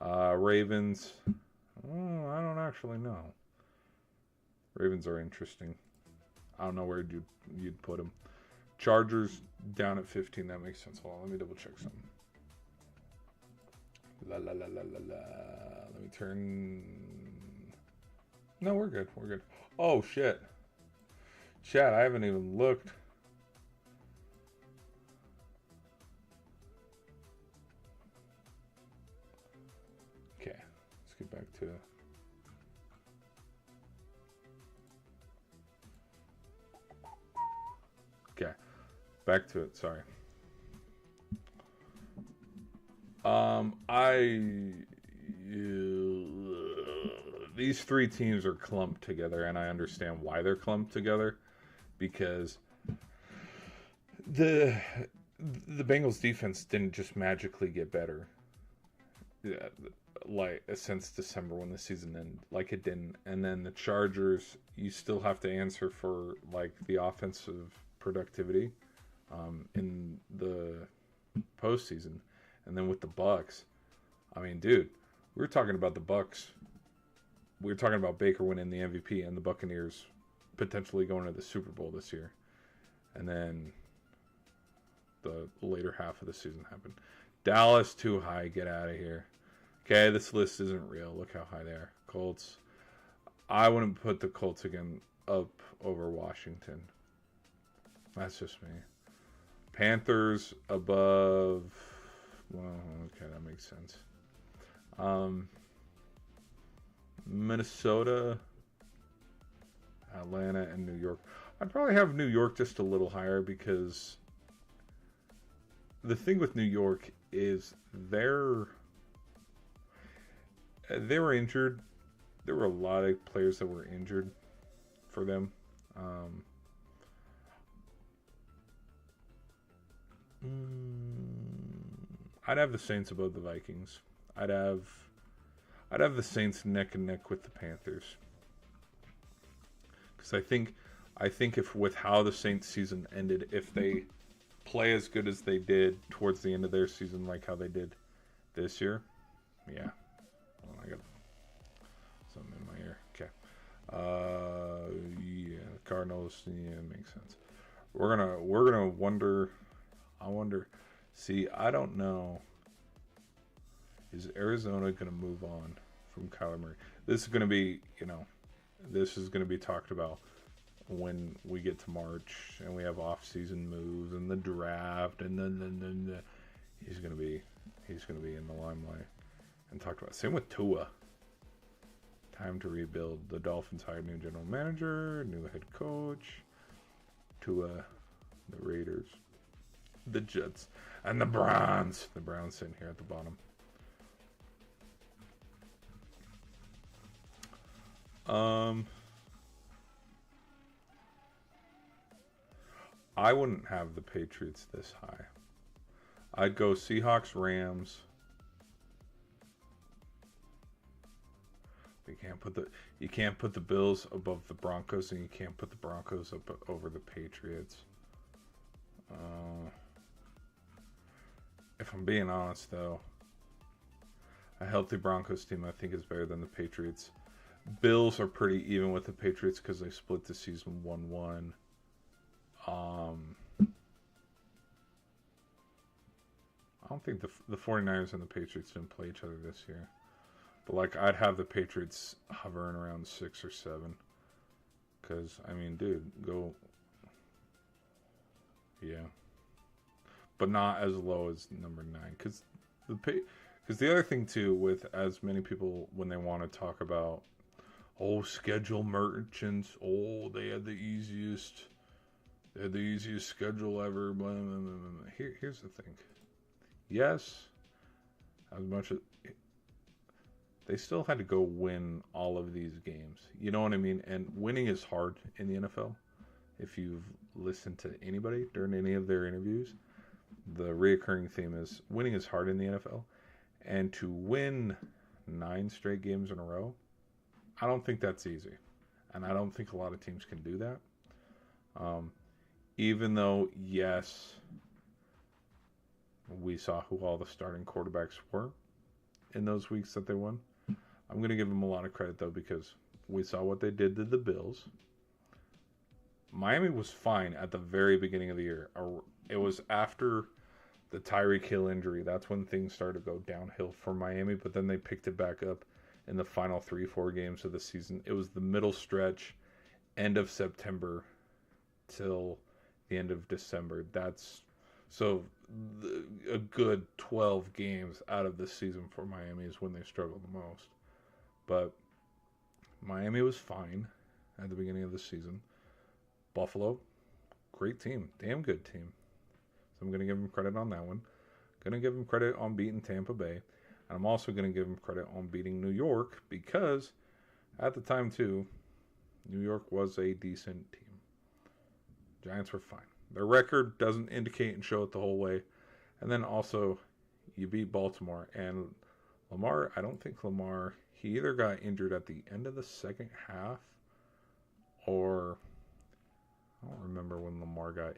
Ravens, I don't actually know. Ravens are interesting. I don't know where you'd put them. Chargers down at 15. That makes sense. Hold on, let me double check something. Let me turn. No, we're good. Oh shit, chat. I haven't even looked. Okay, let's get back to. Okay, back to it. Sorry. These three teams are clumped together, and I understand why they're clumped together, because the Bengals defense didn't just magically get better, like since December when the season ended, like it didn't. And then the Chargers, you still have to answer for like the offensive productivity in postseason. And then with the Bucks, I mean, dude, we were talking about the Bucks. We were talking about Baker winning the MVP and the Buccaneers potentially going to the Super Bowl this year. And then the later half of the season happened. Dallas, too high. Get out of here. Okay, this list isn't real. Look how high they are. Colts. I wouldn't put the Colts again up over Washington. That's just me. Panthers above. Well, okay, that makes sense. Minnesota, Atlanta, and New York. I'd probably have New York just a little higher because the thing with New York is they were injured. There were a lot of players that were injured for them. I'd have the Saints above the Vikings. I'd have the Saints neck and neck with the Panthers. Because I think if with how the Saints season ended, if they play as good as they did towards the end of their season, like how they did this year, yeah. Oh, I got something in my ear. Okay. Yeah, Cardinals. Yeah, it makes sense. We're gonna wonder. I wonder. See, I don't know. Is Arizona going to move on from Kyler Murray? This is going to be, this is going to be talked about when we get to March and we have off-season moves and the draft, and then he's going to be in the limelight and talked about. Same with Tua. Time to rebuild. The Dolphins hired new general manager, new head coach. Tua, the Raiders, the Jets, and the Browns. The Browns sitting here at the bottom. I wouldn't have the Patriots this high. I'd go Seahawks, Rams. You can't put the Bills above the Broncos, and you can't put the Broncos up over the Patriots. If I'm being honest, though, a healthy Broncos team I think is better than the Patriots. Bills are pretty even with the Patriots because they split the season 1-1. I don't think the 49ers and the Patriots didn't play each other this year. But, I'd have the Patriots hovering around 6 or 7. Because, I mean, dude, go... Yeah. But not as low as number 9. Because the other thing, too, with as many people, when they want to talk about, schedule merchants, they had the easiest schedule ever, blah, blah, blah, blah. Here's the thing. Yes, as much as they still had to go win all of these games. You know what I mean? And winning is hard in the NFL. If you've listened to anybody during any of their interviews, the reoccurring theme is winning is hard in the NFL. And to win 9 straight games in a row, I don't think that's easy. And I don't think a lot of teams can do that. Even though, yes, we saw who all the starting quarterbacks were in those weeks that they won. I'm going to give them a lot of credit, though, because we saw what they did to the Bills. Miami was fine at the very beginning of the year. It was after the Tyreek Hill injury. That's when things started to go downhill for Miami, but then they picked it back up in the final 3-4 games of the season. It was the middle stretch, end of September till the end of December. A good 12 games out of the season for Miami is when they struggled the most. But Miami was fine at the beginning of the season. Buffalo, great team, damn good team. So I'm going to give them credit on that one. Going to give them credit on beating Tampa Bay. And I'm also going to give them credit on beating New York because at the time, too, New York was a decent team. Giants were fine. Their record doesn't indicate and show it the whole way. And then also, you beat Baltimore. And Lamar, I don't think Lamar, he either got injured at the end of the second half or I don't remember when Lamar got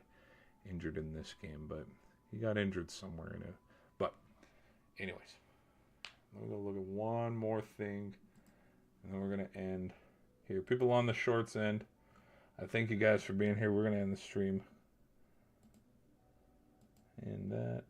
injured in this game, but he got injured somewhere in it. Anyways, I'm going to look at one more thing, and then we're going to end here. People on the shorts end, I thank you guys for being here. We're going to end the stream. And that...